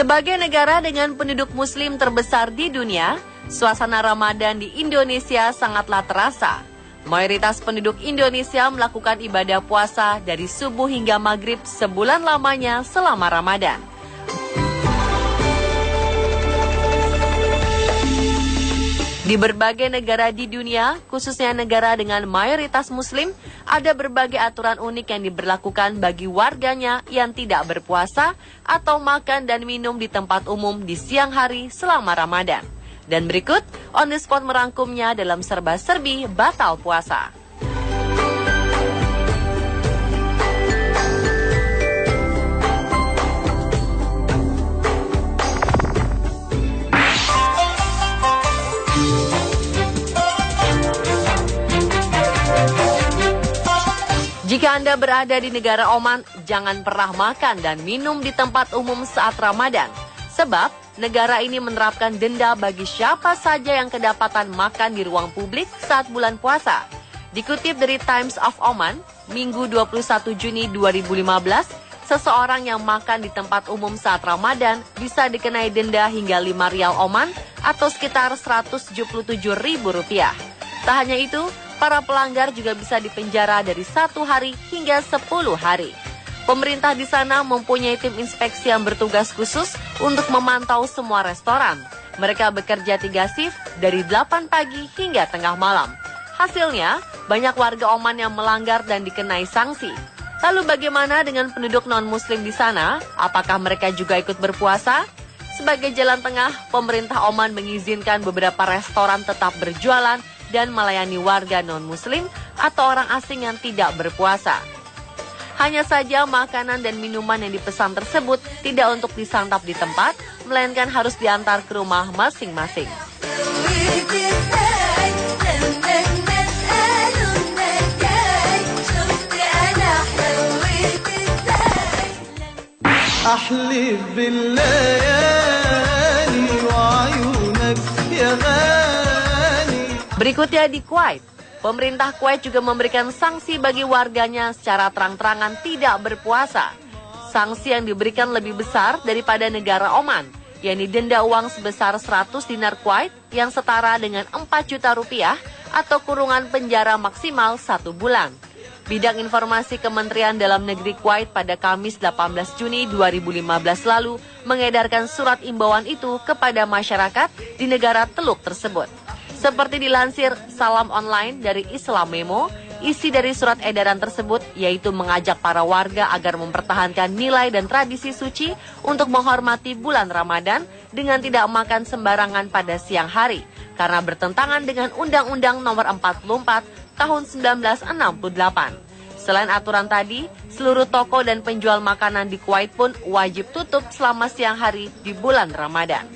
Sebagai negara dengan penduduk muslim terbesar di dunia, suasana Ramadan di Indonesia sangatlah terasa. Mayoritas penduduk Indonesia melakukan ibadah puasa dari subuh hingga maghrib sebulan lamanya selama Ramadan. Di berbagai negara di dunia, khususnya negara dengan mayoritas muslim, ada berbagai aturan unik yang diberlakukan bagi warganya yang tidak berpuasa atau makan dan minum di tempat umum di siang hari selama Ramadan. Dan berikut, On The Spot merangkumnya dalam serba-serbi batal puasa. Jika Anda berada di negara Oman, jangan pernah makan dan minum di tempat umum saat Ramadan. Sebab, negara ini menerapkan denda bagi siapa saja yang kedapatan makan di ruang publik saat bulan puasa. Dikutip dari Times of Oman, Minggu 21 Juni 2015, seseorang yang makan di tempat umum saat Ramadan bisa dikenai denda hingga 5 rial Oman atau sekitar Rp177.000. Tak hanya itu, para pelanggar juga bisa dipenjara dari 1 hari hingga 10 hari. Pemerintah di sana mempunyai tim inspeksi yang bertugas khusus untuk memantau semua restoran. Mereka bekerja 3 shift dari 8 pagi hingga tengah malam. Hasilnya, banyak warga Oman yang melanggar dan dikenai sanksi. Lalu bagaimana dengan penduduk non-muslim di sana? Apakah mereka juga ikut berpuasa? Sebagai jalan tengah, pemerintah Oman mengizinkan beberapa restoran tetap berjualan dan melayani warga non-muslim atau orang asing yang tidak berpuasa. Hanya saja makanan dan minuman yang dipesan tersebut tidak untuk disantap di tempat, melainkan harus diantar ke rumah masing-masing. Berikutnya di Kuwait, pemerintah Kuwait juga memberikan sanksi bagi warganya secara terang-terangan tidak berpuasa. Sanksi yang diberikan lebih besar daripada negara Oman, yakni denda uang sebesar 100 dinar Kuwait yang setara dengan 4 juta rupiah atau kurungan penjara maksimal 1 bulan. Bidang Informasi Kementerian Dalam Negeri Kuwait pada Kamis 18 Juni 2015 lalu mengedarkan surat imbauan itu kepada masyarakat di negara Teluk tersebut. Seperti dilansir Salam Online dari Islam Memo, isi dari surat edaran tersebut yaitu mengajak para warga agar mempertahankan nilai dan tradisi suci untuk menghormati bulan Ramadan dengan tidak makan sembarangan pada siang hari, karena bertentangan dengan Undang-Undang Nomor 44 Tahun 1968. Selain aturan tadi, seluruh toko dan penjual makanan di Kuwait pun wajib tutup selama siang hari di bulan Ramadan.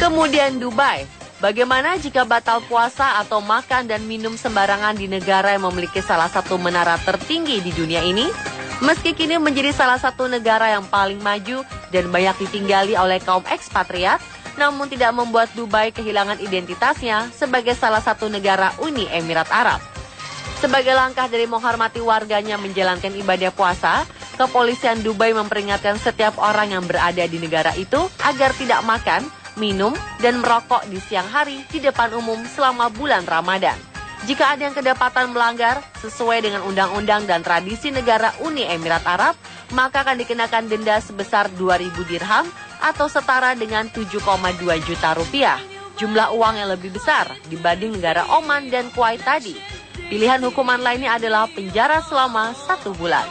Kemudian Dubai. Bagaimana jika batal puasa atau makan dan minum sembarangan di negara yang memiliki salah satu menara tertinggi di dunia ini? Meski kini menjadi salah satu negara yang paling maju dan banyak ditinggali oleh kaum ekspatriat, namun tidak membuat Dubai kehilangan identitasnya sebagai salah satu negara Uni Emirat Arab. Sebagai langkah dari menghormati warganya menjalankan ibadah puasa, kepolisian Dubai memperingatkan setiap orang yang berada di negara itu agar tidak makan, minum, dan merokok di siang hari di depan umum selama bulan Ramadan. Jika ada yang kedapatan melanggar sesuai dengan undang-undang dan tradisi negara Uni Emirat Arab, maka akan dikenakan denda sebesar 2.000 dirham atau setara dengan 7,2 juta rupiah. Jumlah uang yang lebih besar dibanding negara Oman dan Kuwait tadi. Pilihan hukuman lainnya adalah penjara selama 1 bulan.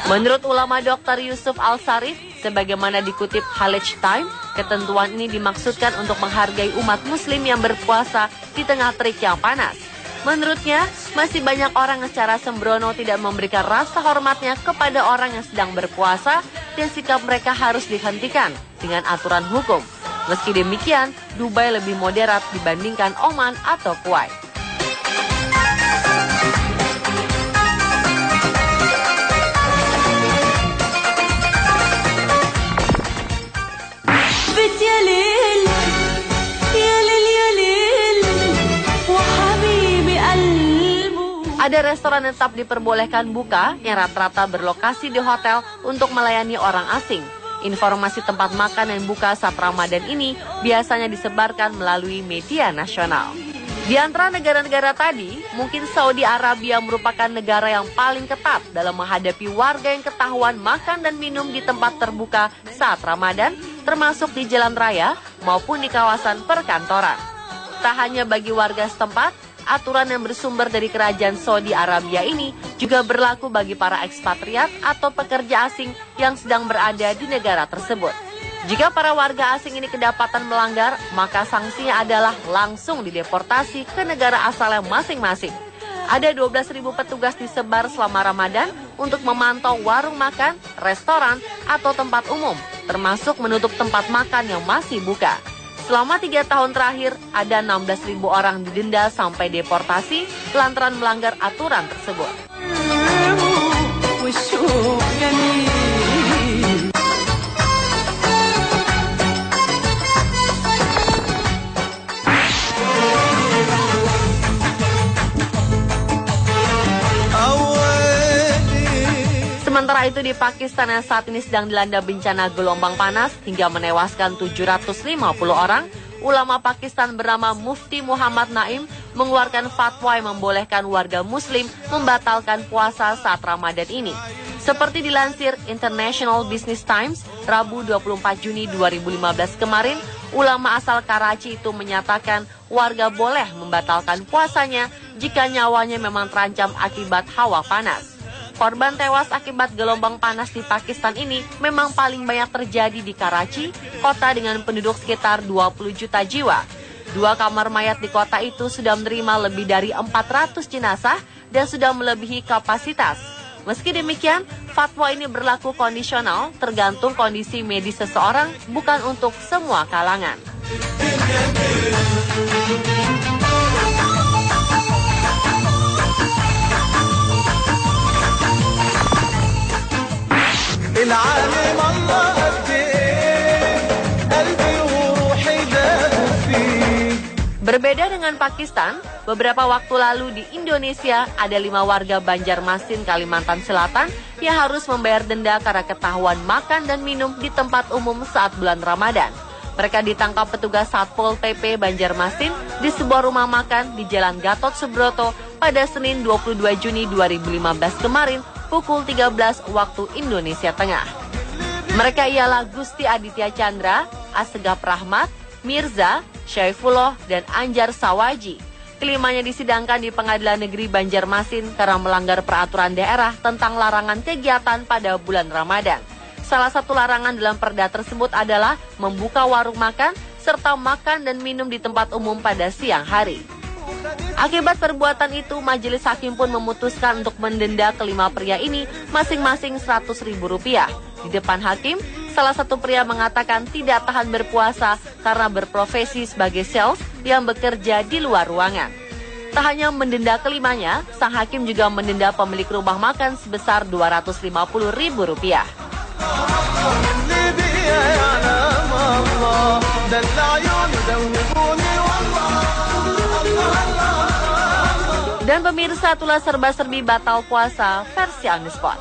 Menurut ulama Dr. Yusuf Al-Sarif, sebagaimana dikutip Khaleej Time, ketentuan ini dimaksudkan untuk menghargai umat muslim yang berpuasa di tengah terik yang panas. Menurutnya, masih banyak orang yang secara sembrono tidak memberikan rasa hormatnya kepada orang yang sedang berpuasa dan sikap mereka harus dihentikan dengan aturan hukum. Meski demikian, Dubai lebih moderat dibandingkan Oman atau Kuwait. يا ليل يا ليل يا ليل وحبيبي قلبه. Ada restoran yang tetap diperbolehkan buka yang rata-rata berlokasi di hotel untuk melayani orang asing. Informasi tempat makan yang buka saat Ramadan ini biasanya disebarkan melalui media nasional. Di antara negara-negara tadi, mungkin Saudi Arabia merupakan negara yang paling ketat dalam menghadapi warga yang ketahuan makan dan minum di tempat terbuka saat Ramadan, termasuk di jalan raya maupun di kawasan perkantoran. Tak hanya bagi warga setempat, aturan yang bersumber dari kerajaan Saudi Arabia ini juga berlaku bagi para ekspatriat atau pekerja asing yang sedang berada di negara tersebut. Jika para warga asing ini kedapatan melanggar, maka sanksinya adalah langsung dideportasi ke negara asalnya masing-masing. Ada 12.000 petugas disebar selama Ramadan untuk memantau warung makan, restoran, atau tempat umum, termasuk menutup tempat makan yang masih buka. Selama 3 tahun terakhir, ada 16.000 orang didenda sampai deportasi lantaran melanggar aturan tersebut. Sementara itu di Pakistan yang saat ini sedang dilanda bencana gelombang panas hingga menewaskan 750 orang, ulama Pakistan bernama Mufti Muhammad Naim mengeluarkan fatwa yang membolehkan warga muslim membatalkan puasa saat Ramadan ini. Seperti dilansir International Business Times, Rabu 24 Juni 2015 kemarin, ulama asal Karachi itu menyatakan warga boleh membatalkan puasanya jika nyawanya memang terancam akibat hawa panas. Korban tewas akibat gelombang panas di Pakistan ini memang paling banyak terjadi di Karachi, kota dengan penduduk sekitar 20 juta jiwa. 2 kamar mayat di kota itu sudah menerima lebih dari 400 jenazah dan sudah melebihi kapasitas. Meski demikian, fatwa ini berlaku kondisional, tergantung kondisi medis seseorang, bukan untuk semua kalangan. Berbeda dengan Pakistan, beberapa waktu lalu di Indonesia ada 5 warga Banjarmasin, Kalimantan Selatan yang harus membayar denda karena ketahuan makan dan minum di tempat umum saat bulan Ramadan. Mereka ditangkap petugas Satpol PP Banjarmasin di sebuah rumah makan di Jalan Gatot Subroto pada Senin 22 Juni 2015 kemarin pukul 13 waktu Indonesia Tengah. Mereka ialah Gusti Aditya Chandra, Asegaf Rahmat, Mirza, Syaifullah, dan Anjar Sawaji. Kelimanya disidangkan di Pengadilan Negeri Banjarmasin karena melanggar peraturan daerah tentang larangan kegiatan pada bulan Ramadan. Salah satu larangan dalam perda tersebut adalah membuka warung makan serta makan dan minum di tempat umum pada siang hari. Akibat perbuatan itu, majelis hakim pun memutuskan untuk mendenda kelima pria ini masing-masing Rp100.000. Di depan hakim, salah satu pria mengatakan tidak tahan berpuasa karena berprofesi sebagai sales yang bekerja di luar ruangan. Tak hanya mendenda kelimanya, sang hakim juga mendenda pemilik rumah makan sebesar Rp250.000. Dan pemirsa, itulah serba-serbi batal puasa versi On The Spot.